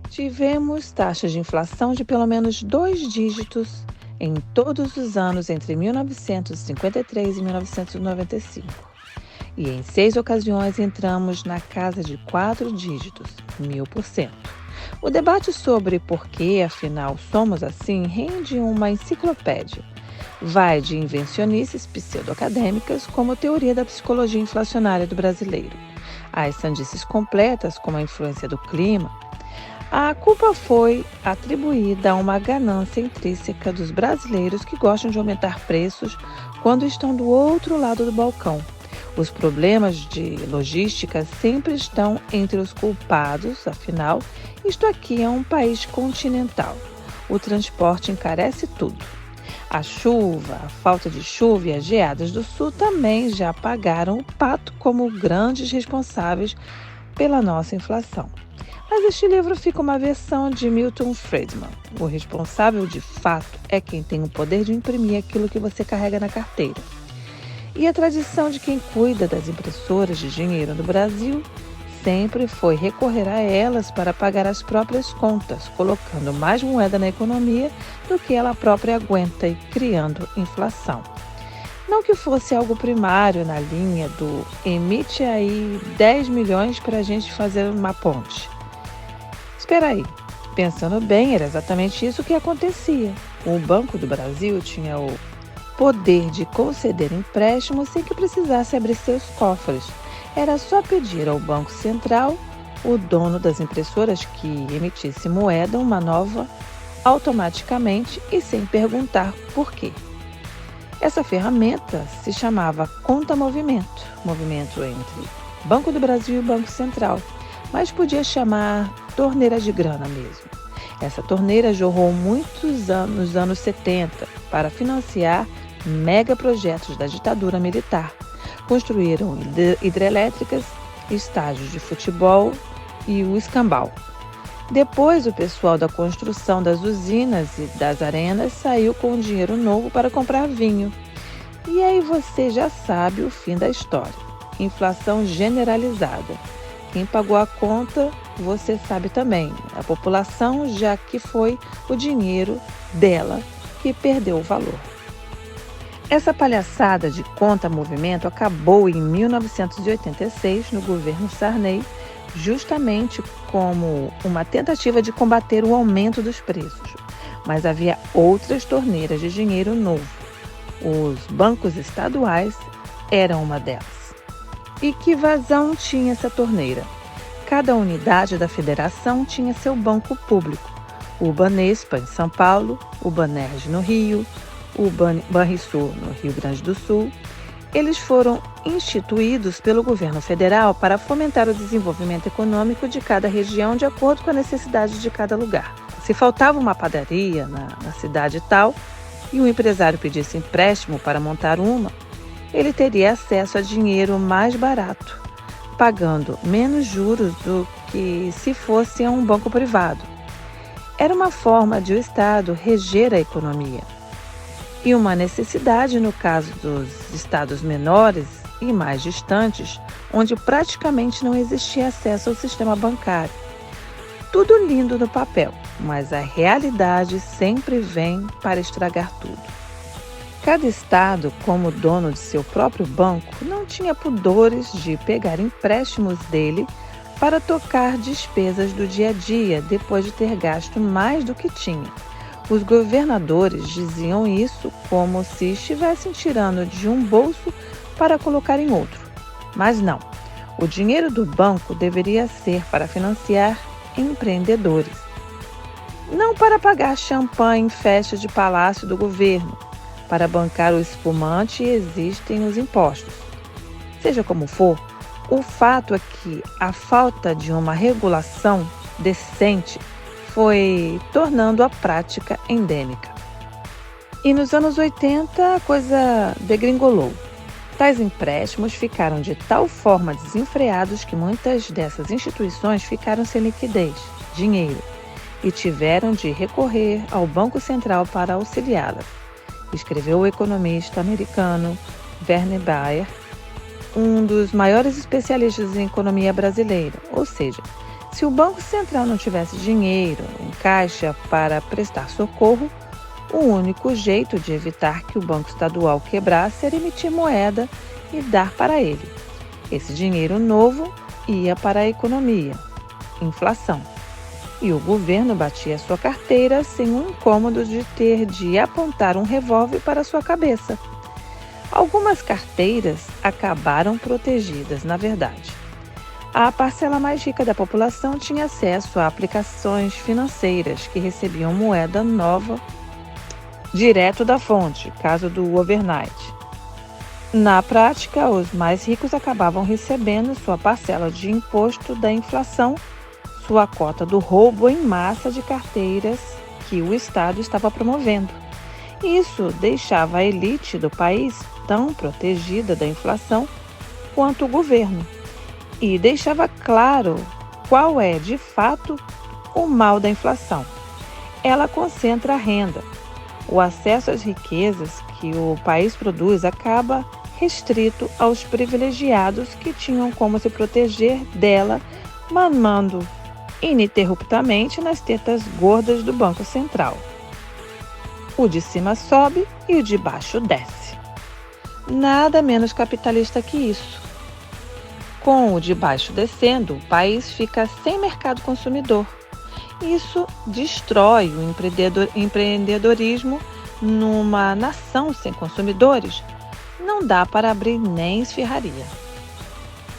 Tivemos taxas de inflação de pelo menos 2 dígitos em todos os anos entre 1953 e 1995. E em 6 ocasiões entramos na casa de 4 dígitos, 1000%. O debate sobre por que, afinal, somos assim rende uma enciclopédia. Vai de invencionices pseudo-acadêmicas, como teoria da psicologia inflacionária do brasileiro, às sandices completas, como a influência do clima. A culpa foi atribuída a uma ganância intrínseca dos brasileiros que gostam de aumentar preços quando estão do outro lado do balcão. Os problemas de logística sempre estão entre os culpados, afinal, isto aqui é um país continental. O transporte encarece tudo. A chuva, a falta de chuva e as geadas do sul também já pagaram o pato como grandes responsáveis pela nossa inflação. Mas este livro fica uma versão de Milton Friedman. O responsável, de fato, é quem tem o poder de imprimir aquilo que você carrega na carteira. E a tradição de quem cuida das impressoras de dinheiro no Brasil sempre foi recorrer a elas para pagar as próprias contas, colocando mais moeda na economia do que ela própria aguenta e criando inflação. Não que fosse algo primário na linha do emite aí 10 milhões para a gente fazer uma ponte. Espera aí, pensando bem, era exatamente isso que acontecia. O Banco do Brasil tinha o poder de conceder empréstimos sem que precisasse abrir seus cofres. Era só pedir ao Banco Central, o dono das impressoras, que emitisse moeda, uma nova, automaticamente e sem perguntar por quê. Essa ferramenta se chamava conta-movimento, movimento entre Banco do Brasil e Banco Central, mas podia chamar torneira de grana mesmo. Essa torneira jorrou muitos anos, nos anos 70, para financiar megaprojetos da ditadura militar. Construíram hidrelétricas, estádios de futebol e o escambau. Depois, o pessoal da construção das usinas e das arenas saiu com dinheiro novo para comprar vinho. E aí você já sabe o fim da história. Inflação generalizada. Quem pagou a conta, você sabe também. A população, já que foi o dinheiro dela que perdeu o valor. Essa palhaçada de conta-movimento acabou em 1986, no governo Sarney, justamente como uma tentativa de combater o aumento dos preços. Mas havia outras torneiras de dinheiro novo. Os bancos estaduais eram uma delas. E que vazão tinha essa torneira? Cada unidade da federação tinha seu banco público. O Banespa, em São Paulo, o Banerj, no Rio, o Banrisul, no Rio Grande do Sul. Eles foram instituídos pelo governo federal para fomentar o desenvolvimento econômico de cada região de acordo com a necessidade de cada lugar. Se faltava uma padaria na cidade tal e um empresário pedisse empréstimo para montar uma, ele teria acesso a dinheiro mais barato, pagando menos juros do que se fosse a um banco privado. Era uma forma de o Estado reger a economia. E uma necessidade no caso dos estados menores e mais distantes, onde praticamente não existia acesso ao sistema bancário. Tudo lindo no papel, mas a realidade sempre vem para estragar tudo. Cada estado, como dono de seu próprio banco, não tinha pudores de pegar empréstimos dele para tocar despesas do dia a dia depois de ter gasto mais do que tinha. Os governadores diziam isso como se estivessem tirando de um bolso para colocar em outro. Mas não, o dinheiro do banco deveria ser para financiar empreendedores, não para pagar champanhe em festa de palácio do governo. Para bancar o espumante existem os impostos. Seja como for, o fato é que a falta de uma regulação decente foi tornando a prática endêmica. E nos anos 80 a coisa degringolou. Tais empréstimos ficaram de tal forma desenfreados que muitas dessas instituições ficaram sem liquidez, dinheiro, e tiveram de recorrer ao Banco Central para auxiliá-las, escreveu o economista americano Werner Bayer, um dos maiores especialistas em economia brasileira. Ou seja, Se o Banco Central não tivesse dinheiro em caixa para prestar socorro, o único jeito de evitar que o Banco Estadual quebrasse era emitir moeda e dar para ele. Esse dinheiro novo ia para a economia, inflação. E o governo batia sua carteira sem o incômodo de ter de apontar um revólver para sua cabeça. Algumas carteiras acabaram protegidas, na verdade. A parcela mais rica da população tinha acesso a aplicações financeiras que recebiam moeda nova direto da fonte, caso do overnight. Na prática, os mais ricos acabavam recebendo sua parcela de imposto da inflação, sua cota do roubo em massa de carteiras que o Estado estava promovendo. Isso deixava a elite do país tão protegida da inflação quanto o governo e deixava claro qual é, de fato, o mal da inflação. Ela concentra a renda. O acesso às riquezas que o país produz acaba restrito aos privilegiados que tinham como se proteger dela, mamando ininterruptamente nas tetas gordas do Banco Central. O de cima sobe e o de baixo desce. Nada menos capitalista que isso. Com o de baixo descendo, o país fica sem mercado consumidor. Isso destrói o empreendedorismo numa nação sem consumidores. Não dá para abrir nem esfirraria.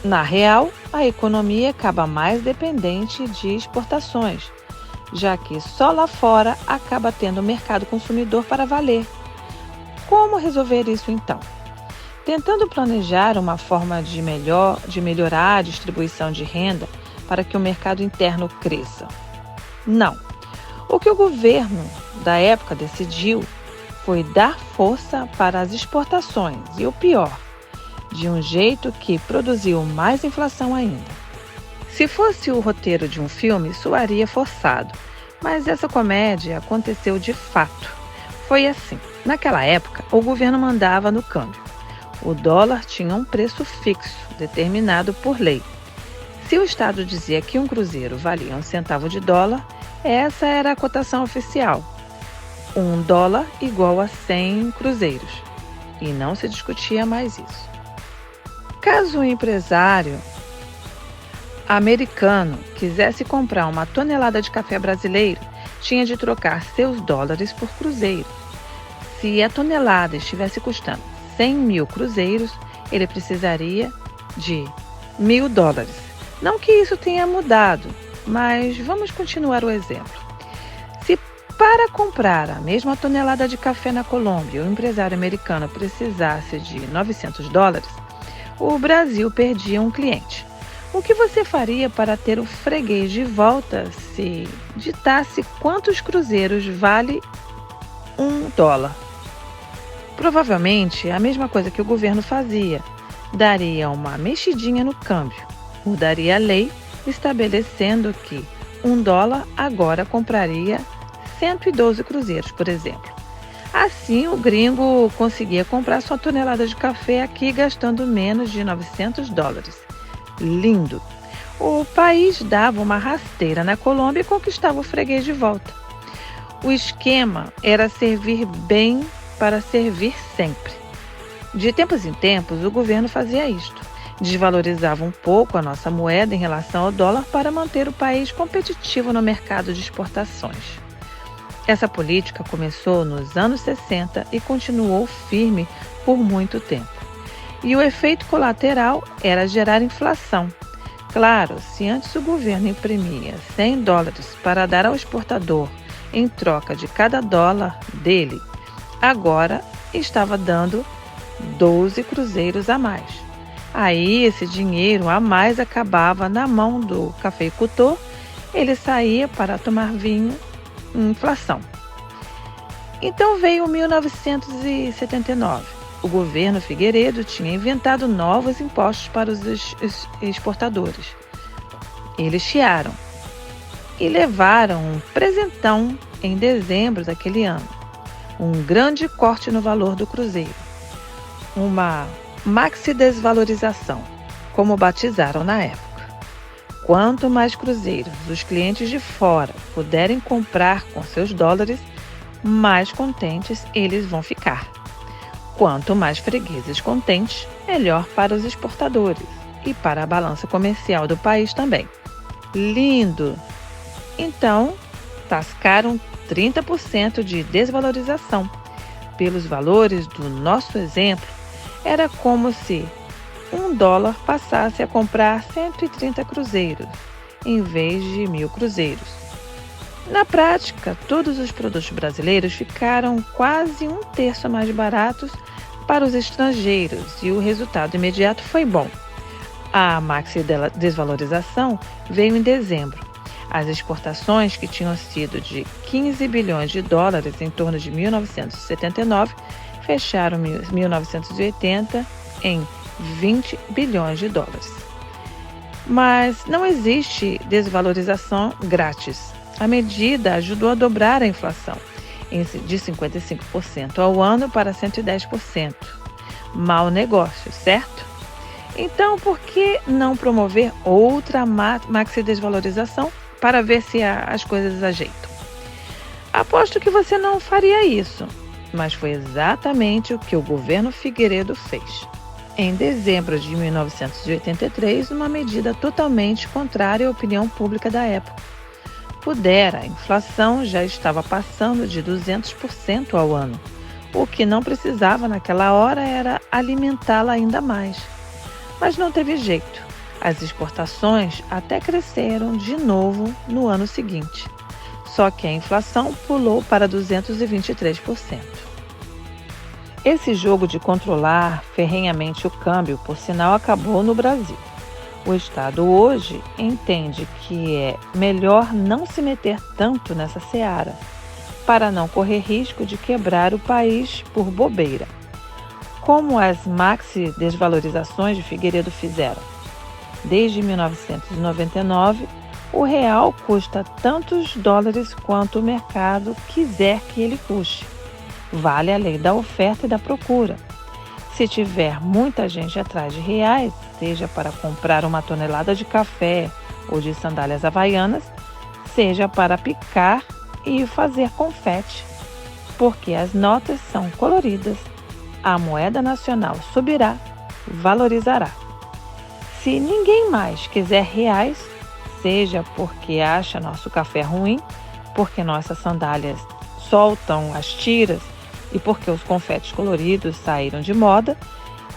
Na real, a economia acaba mais dependente de exportações, já que só lá fora acaba tendo mercado consumidor para valer. Como resolver isso então? Tentando planejar uma forma de melhorar a distribuição de renda para que o mercado interno cresça. Não. O que o governo da época decidiu foi dar força para as exportações e o pior, de um jeito que produziu mais inflação ainda. Se fosse o roteiro de um filme, soaria forçado, mas essa comédia aconteceu de fato. Foi assim. Naquela época, o governo mandava no câmbio. O dólar tinha um preço fixo, determinado por lei. Se o Estado dizia que um cruzeiro valia 1 centavo de dólar, essa era a cotação oficial. $1 igual a 100 cruzeiros. E não se discutia mais isso. Caso um empresário americano quisesse comprar uma tonelada de café brasileiro, tinha de trocar seus dólares por cruzeiros. Se a tonelada estivesse custando 100 mil cruzeiros, ele precisaria de $1.000. Não que isso tenha mudado, mas vamos continuar o exemplo. Se para comprar a mesma tonelada de café na Colômbia, o empresário americano precisasse de $900, o Brasil perdia um cliente. O que você faria para ter o freguês de volta se ditasse quantos cruzeiros vale $1? Provavelmente a mesma coisa que o governo fazia. Daria uma mexidinha no câmbio. Mudaria a lei estabelecendo que $1 agora compraria 112 cruzeiros, por exemplo. Assim, o gringo conseguia comprar sua tonelada de café aqui gastando menos de $900. Lindo! O país dava uma rasteira na Colômbia e conquistava o freguês de volta. O esquema era servir bem para servir sempre. De tempos em tempos, o governo fazia isto. Desvalorizava um pouco a nossa moeda em relação ao dólar para manter o país competitivo no mercado de exportações. Essa política começou nos anos 60 e continuou firme por muito tempo. E o efeito colateral era gerar inflação. Claro, se antes o governo imprimia $100 para dar ao exportador em troca de cada dólar dele, agora estava dando 12 cruzeiros a mais. Aí esse dinheiro a mais acabava na mão do cafeicultor, ele saía para tomar vinho, inflação. Então veio 1979. O governo Figueiredo tinha inventado novos impostos para os exportadores. Eles chiaram e levaram um presentão em dezembro daquele ano. Um grande corte no valor do cruzeiro. Uma maxi-desvalorização, como batizaram na época. quanto mais cruzeiros os clientes de fora puderem comprar com seus dólares, mais contentes eles vão ficar. Quanto mais fregueses contentes, melhor para os exportadores e para a balança comercial do país também. Lindo! Então, tascaram 30% de desvalorização. Pelos valores do nosso exemplo, era como se $1 passasse a comprar 130 cruzeiros, em vez de 1.000 cruzeiros. Na prática, todos os produtos brasileiros ficaram quase 1/3 mais baratos para os estrangeiros e o resultado imediato foi bom. A maxi desvalorização veio em dezembro. As exportações, que tinham sido de $15 bilhões em torno de 1979, fecharam 1980 em $20 bilhões. Mas não existe desvalorização grátis. A medida ajudou a dobrar a inflação, de 55% ao ano para 110%. Mau negócio, certo? Então, por que não promover outra maxi desvalorização para ver se as coisas ajeitam? Aposto que você não faria isso, mas foi exatamente o que o governo Figueiredo fez. Em dezembro de 1983, uma medida totalmente contrária à opinião pública da época. A inflação já estava passando de 200% ao ano. O que não precisava naquela hora era alimentá-la ainda mais. Mas não teve jeito. As exportações até cresceram de novo no ano seguinte. Só que a inflação pulou para 223%. Esse jogo de controlar ferrenhamente o câmbio, por sinal, acabou no Brasil. O Estado hoje entende que é melhor não se meter tanto nessa seara, para não correr risco de quebrar o país por bobeira, como as maxi desvalorizações de Figueiredo fizeram. Desde 1999, o real custa tantos dólares quanto o mercado quiser que ele custe. Vale a lei da oferta e da procura. Se tiver muita gente atrás de reais, seja para comprar uma tonelada de café ou de sandálias havaianas, seja para picar e fazer confete, porque as notas são coloridas, a moeda nacional subirá, valorizará. Se ninguém mais quiser reais, seja porque acha nosso café ruim, porque nossas sandálias soltam as tiras e porque os confetes coloridos saíram de moda,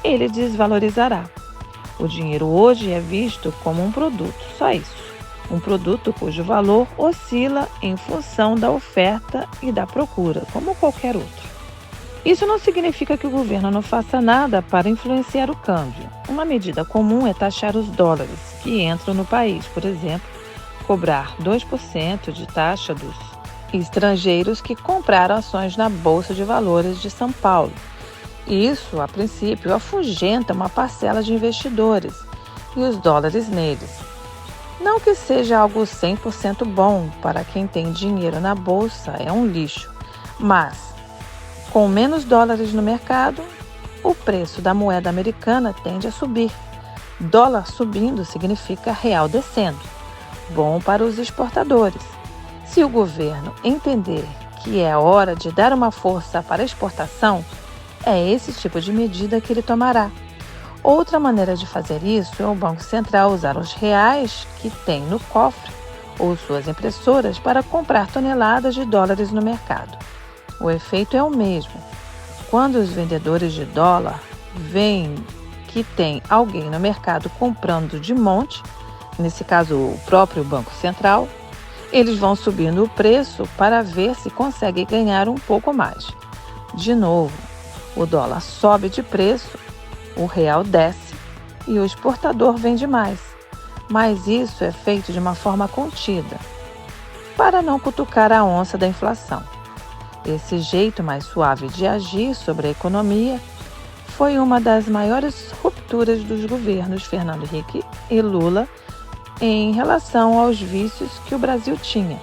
ele desvalorizará. O dinheiro hoje é visto como um produto, só isso. Um produto cujo valor oscila em função da oferta e da procura, como qualquer outro. Isso não significa que o governo não faça nada para influenciar o câmbio. Uma medida comum é taxar os dólares que entram no país, por exemplo, cobrar 2% de taxa dos estrangeiros que compraram ações na Bolsa de Valores de São Paulo. Isso, a princípio, afugenta uma parcela de investidores e os dólares neles. Não que seja algo 100% bom para quem tem dinheiro na Bolsa, é um lixo, mas com menos dólares no mercado, o preço da moeda americana tende a subir. Dólar subindo significa real descendo. Bom para os exportadores. Se o governo entender que é hora de dar uma força para a exportação, é esse tipo de medida que ele tomará. Outra maneira de fazer isso é o Banco Central usar os reais que tem no cofre ou suas impressoras para comprar toneladas de dólares no mercado. O efeito é o mesmo. Quando os vendedores de dólar veem que tem alguém no mercado comprando de monte, nesse caso o próprio Banco Central, eles vão subindo o preço para ver se conseguem ganhar um pouco mais. De novo, o dólar sobe de preço, o real desce e o exportador vende mais. Mas isso é feito de uma forma contida, para não cutucar a onça da inflação. Esse jeito mais suave de agir sobre a economia foi uma das maiores rupturas dos governos Fernando Henrique e Lula em relação aos vícios que o Brasil tinha.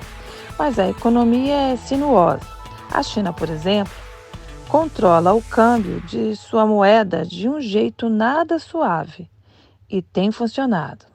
Mas a economia é sinuosa. A China, por exemplo, controla o câmbio de sua moeda de um jeito nada suave e tem funcionado.